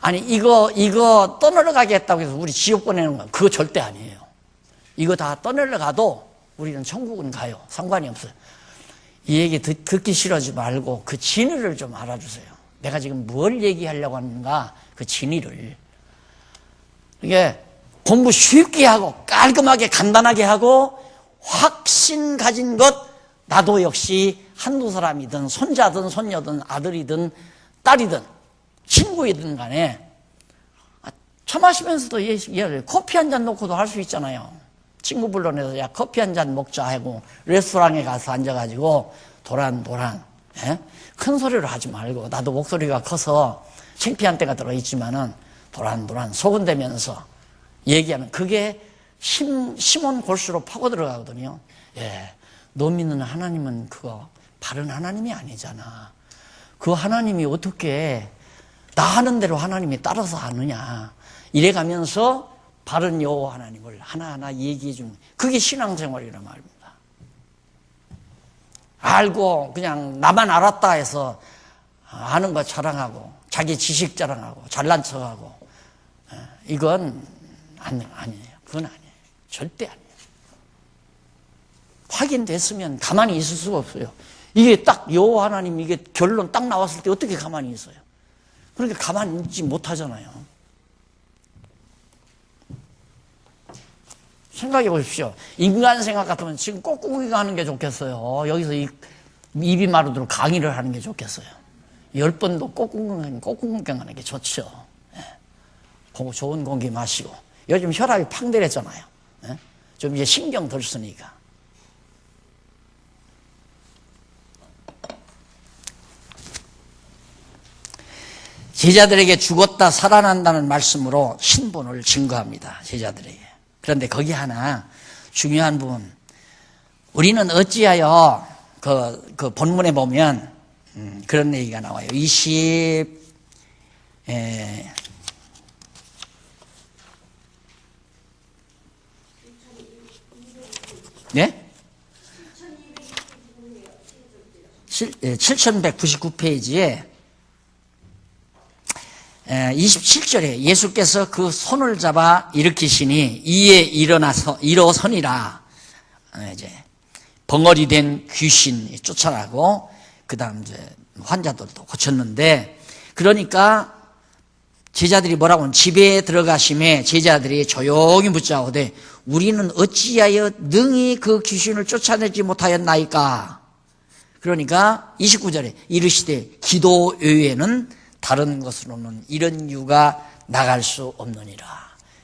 아니, 이거 떠내려가게 했다고 해서 우리 지옥 보내는 거, 그거 절대 아니에요. 이거 다 떠내려가도 우리는 천국은 가요. 상관이 없어요. 이 얘기 듣기 싫어하지 말고 그 진리를 좀 알아주세요. 내가 지금 뭘 얘기하려고 하는가, 그 진리를. 이게 공부 쉽게 하고 깔끔하게 간단하게 하고 확신 가진 것, 나도 역시 한두 사람이든 손자든 손녀든 아들이든 딸이든 친구이든 간에 차 마시면서도 커피 한 잔 놓고도 할 수 있잖아요. 친구 불러내서 야 커피 한 잔 먹자 하고 레스토랑에 가서 앉아가지고 도란도란, 예? 큰 소리로 하지 말고, 나도 목소리가 커서 창피한 때가 들어있지만은 도란도란 소근대면서 얘기하는, 그게 심은 골수로 파고 들어가거든요. 예, 너 믿는 하나님은 그거 바른 하나님이 아니잖아. 그 하나님이 어떻게 나 하는 대로 하나님이 따라서 하느냐, 이래가면서 바른 여호와 하나님을 하나하나 얘기해 주는, 그게 신앙생활이란 말입니다. 알고 그냥 나만 알았다 해서 아는 거 자랑하고 자기 지식 자랑하고 잘난 척하고, 이건 아니에요. 그건 아니에요. 절대 아니에요. 확인됐으면 가만히 있을 수가 없어요. 이게 딱 여호와 하나님, 이게 결론 딱 나왔을 때 어떻게 가만히 있어요? 그러니까 가만히 있지 못하잖아요. 생각해 보십시오. 인간 생각 같으면 지금 꼬꾸기가 하는 게 좋겠어요. 여기서 입이 마르도록 강의를 하는 게 좋겠어요. 10번도 꼬꾸기 하는 게 좋죠. 예. 좋은 공기 마시고. 요즘 혈압이 팍 내렸잖아요. 예? 좀 이제 신경 덜 쓰니까. 제자들에게 죽었다 살아난다는 말씀으로 신분을 증거합니다. 제자들에게. 그런데 거기 하나 중요한 부분, 우리는 어찌하여 그 본문에 보면 그런 얘기가 나와요. 7199페이지에 27절에 예수께서 그 손을 잡아 일으키시니 이에 일어서니라. 이제 벙어리 된 귀신이 쫓아나고, 그 다음 이제 환자들도 고쳤는데, 그러니까 제자들이 뭐라고 하면, 집에 들어가심에 제자들이 조용히 묻자오되 우리는 어찌하여 능히 그 귀신을 쫓아내지 못하였나이까. 그러니까 29절에 이르시되 기도 외에는 다른 것으로는 이런 유가 나갈 수 없느니라.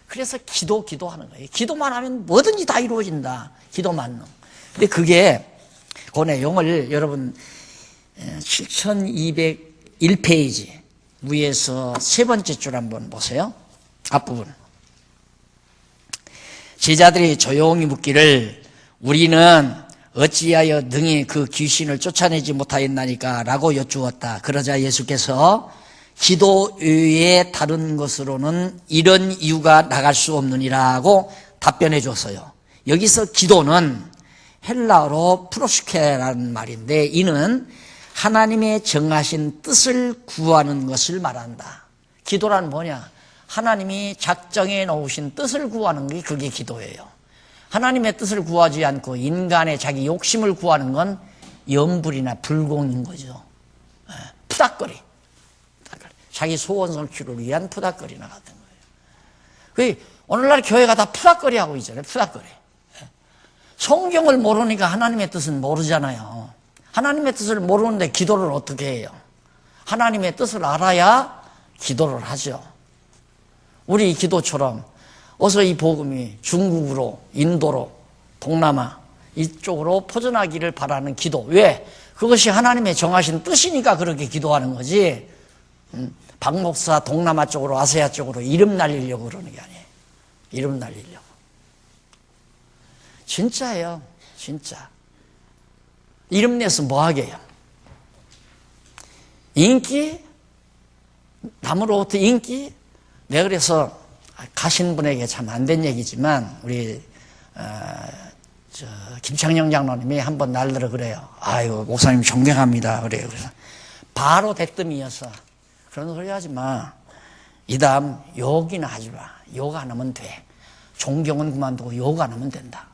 그래서 기도하는 거예요. 기도만 하면 뭐든지 다 이루어진다. 기도만. 근데 그게 그 내용을 여러분 7201페이지 위에서 세 번째 줄 한번 보세요. 앞부분. 제자들이 조용히 묻기를 우리는 어찌하여 능히 그 귀신을 쫓아내지 못하였나니까 라고 여쭈었다. 그러자 예수께서 기도 외에 다른 것으로는 이런 이유가 나갈 수 없느니라고 답변해 줬어요. 여기서 기도는 헬라어로 프로스케라는 말인데, 이는 하나님의 정하신 뜻을 구하는 것을 말한다. 기도란 뭐냐? 하나님이 작정해 놓으신 뜻을 구하는 게 그게 기도예요. 하나님의 뜻을 구하지 않고 인간의 자기 욕심을 구하는 건 염불이나 불공인 거죠. 푸닥거리. 자기 소원 성취를 위한 푸닥거리나 같은 거예요. 오늘날 교회가 다 푸닥거리 하고 있잖아요. 푸닥거리. 성경을 모르니까 하나님의 뜻은 모르잖아요. 하나님의 뜻을 모르는데 기도를 어떻게 해요? 하나님의 뜻을 알아야 기도를 하죠. 우리 기도처럼 어서 이 복음이 중국으로, 인도로, 동남아 이쪽으로 퍼져나기를 바라는 기도. 왜? 그것이 하나님의 정하신 뜻이니까 그렇게 기도하는 거지. 박 목사 동남아 쪽으로, 아시아 쪽으로 이름 날리려고 그러는 게 아니에요. 이름 날리려고. 진짜예요. 진짜. 이름 내서 뭐 하게요? 인기? 남으로부터 인기? 내가 그래서 가신 분에게 참 안 된 얘기지만, 우리 김창영 장로님이 한번 날들어 그래요. 아유, 목사님 존경합니다. 그래요. 그래서 바로 대뜸 이어서 그런 소리 하지 마. 이 다음 욕이나 하지 마. 욕 안 하면 돼. 존경은 그만두고 욕 안 하면 된다.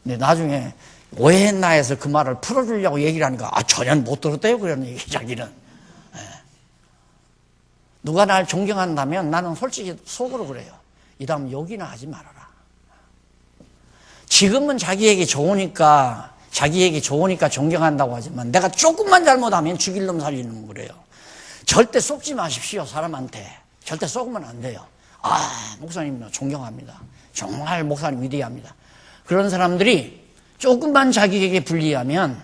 근데 나중에 오해했나 해서 그 말을 풀어주려고 얘기를 하니까 전혀 못 들었대요. 그런 얘기 자기는. 예. 누가 날 존경한다면 나는 솔직히 속으로 그래요. 이 다음 욕이나 하지 말아라. 지금은 자기에게 좋으니까 존경한다고 하지만 내가 조금만 잘못하면 죽일 놈 살리는 놈 그래요. 절대 속지 마십시오. 사람한테. 절대 속으면 안 돼요. 목사님 존경합니다. 정말 목사님 위대합니다. 그런 사람들이 조금만 자기에게 불리하면,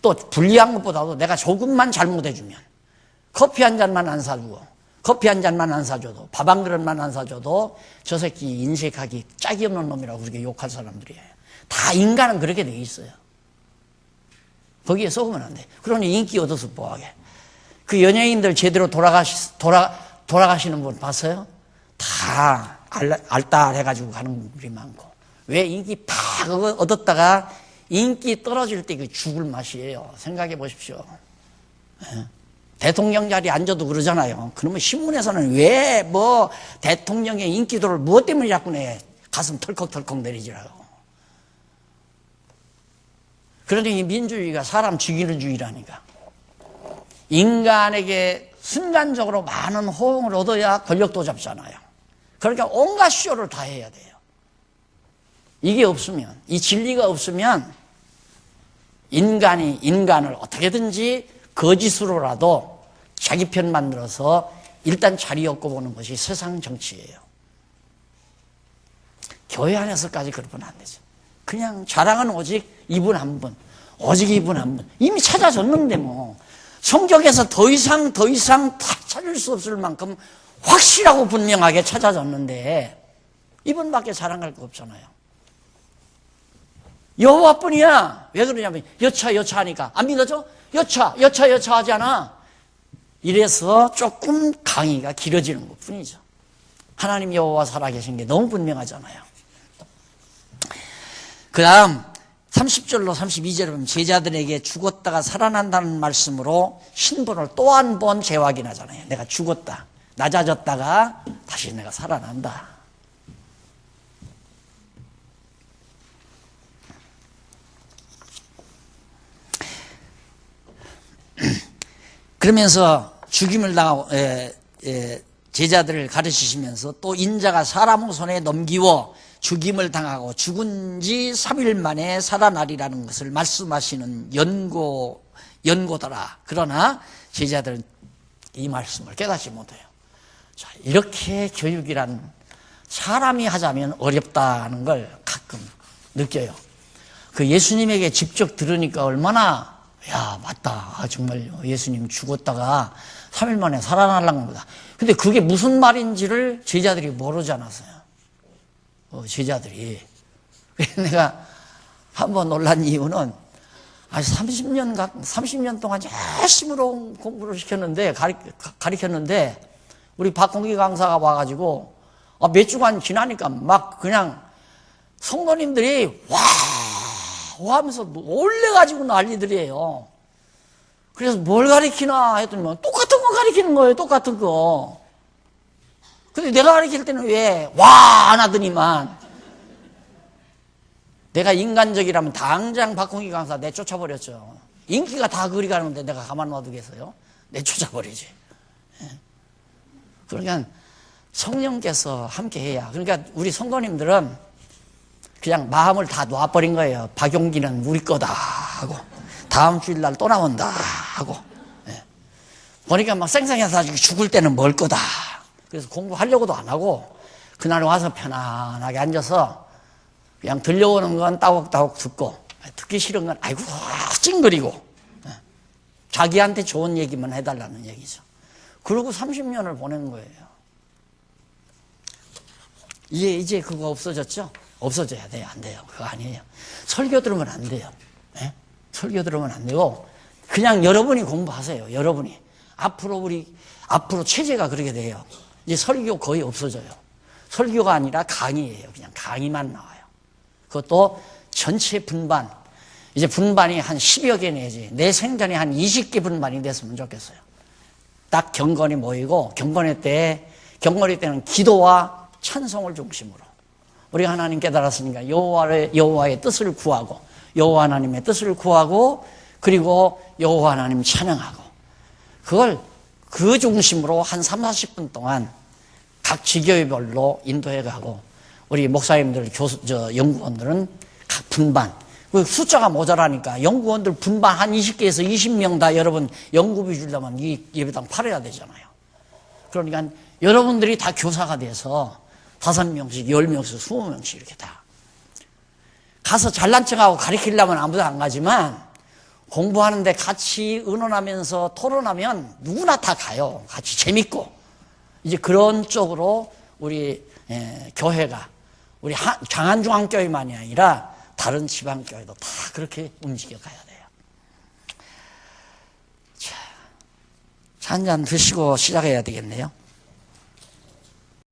또 불리한 것보다도 내가 조금만 잘못해주면, 커피 한 잔만 안 사주고, 커피 한 잔만 안 사줘도, 밥 한 그릇만 안 사줘도 저 새끼 인색하기 짝이 없는 놈이라고 그렇게 욕할 사람들이에요. 다 인간은 그렇게 돼 있어요. 거기에 속으면 안 돼. 그러니 인기 얻어서 뭐하게. 그 연예인들 제대로 돌아가시는 분 봤어요? 다 알딸해가지고 가는 분들이 많고. 왜 인기 팍 얻었다가 인기 떨어질 때 그 죽을 맛이에요. 생각해 보십시오. 예? 대통령 자리에 앉아도 그러잖아요. 그러면 신문에서는 왜 대통령의 인기도를 무엇 때문에 자꾸 내 가슴 털컥털컥 내리지라고. 그러니 이 민주주의가 사람 죽이는 주의라니까. 인간에게 순간적으로 많은 호응을 얻어야 권력도 잡잖아요. 그러니까 온갖 쇼를 다 해야 돼요. 이게 없으면, 이 진리가 없으면 인간이 인간을 어떻게든지 거짓으로라도 자기 편 만들어서 일단 자리 얻고 보는 것이 세상 정치예요. 교회 안에서까지 그러면 안 되죠. 그냥 자랑은 오직 이분 한 분, 오직 이분 한 분. 이미 찾아졌는데 뭐. 성경에서 더 이상 다 찾을 수 없을 만큼 확실하고 분명하게 찾아졌는데 이분밖에 자랑할 거 없잖아요. 여호와뿐이야. 왜 그러냐면 여차 하니까 안 믿어져? 여차 하잖아. 이래서 조금 강의가 길어지는 것 뿐이죠. 하나님 여호와 살아계신 게 너무 분명하잖아요. 그 다음 30절로 32절에 보면 제자들에게 죽었다가 살아난다는 말씀으로 신분을 또 한 번 재확인하잖아요. 내가 죽었다, 낮아졌다가 다시 내가 살아난다. 그러면서 죽임을 당하고 제자들을 가르치시면서 또 인자가 사람 손에 넘기워 죽임을 당하고 죽은 지 3일 만에 살아나리라는 것을 말씀하시는 연고더라. 그러나 제자들은 이 말씀을 깨닫지 못해요. 자, 이렇게 교육이란 사람이 하자면 어렵다는 걸 가끔 느껴요. 그 예수님에게 직접 들으니까 얼마나 맞다. 정말 예수님 죽었다가 3일 만에 살아나려는 거다. 근데 그게 무슨 말인지를 제자들이 모르지 않았어요. 제자들이. 내가 한번 놀란 이유는 30년 동안 열심히 공부를 시켰는데, 가르쳤는데, 우리 박홍기 강사가 와가지고, 몇 주간 지나니까 막 그냥 성도님들이 와 하면서 놀래가지고 난리들이에요. 그래서 뭘 가르치나 했더니 똑같은 거 가르치는 거예요. 똑같은 거. 근데 내가 가르칠 때는 왜 와 안 하더니만. 내가 인간적이라면 당장 박홍기 강사 내쫓아버렸죠. 인기가 다 그리 가는데 내가 가만 놔두겠어요? 내쫓아버리지. 그러니까 성령께서 함께 해야. 그러니까 우리 성도님들은 그냥 마음을 다 놔버린 거예요. 박용기는 우리 거다 하고 다음 주일날 또 나온다 하고. 보니까 막 쌩쌩해서 죽을 때는 멀 거다. 그래서 공부하려고도 안 하고 그날 와서 편안하게 앉아서 그냥 들려오는 건 따곡따곡 듣고, 듣기 싫은 건 아이고 찡그리고, 자기한테 좋은 얘기만 해달라는 얘기죠. 그러고 30년을 보낸 거예요. 이제 그거 없어졌죠? 없어져야 돼요. 안 돼요. 그거 아니에요. 설교 들으면 안 돼요. 설교 들으면 안 되고 그냥 여러분이 공부하세요. 여러분이. 앞으로 체제가 그렇게 돼요. 이제 설교 거의 없어져요. 설교가 아니라 강의예요. 그냥 강의만 나와요. 그것도 전체 분반. 이제 분반이 한 10여 개 내지 내 생전에 한 20개 분반이 됐으면 좋겠어요. 딱 경건이 모이고 경건회 때 경건일 때는 기도와 찬송을 중심으로 우리가 하나님 깨달았으니까 여호와의 뜻을 구하고 여호와 하나님의 뜻을 구하고 그리고 여호와 하나님 찬양하고 그걸 그 중심으로 한 3, 40분 동안 각 지교회별로 인도해 가고 우리 목사님들, 연구원들은 각 분반 숫자가 모자라니까 연구원들 분반 한 20개에서 20명 다 여러분 연구비 주려면 이 예배당 팔아야 되잖아요. 그러니까 여러분들이 다 교사가 돼서 5명씩, 10명씩, 20명씩 이렇게 다 가서 잘난 척하고 가르치려면 아무도 안 가지만 공부하는데 같이 의논하면서 토론하면 누구나 다 가요. 같이 재밌고 이제 그런 쪽으로 우리 교회가 우리 장안중앙교회만이 아니라 다른 지방교회도 다 그렇게 움직여 가야 돼요. 자, 한 잔 드시고 시작해야 되겠네요.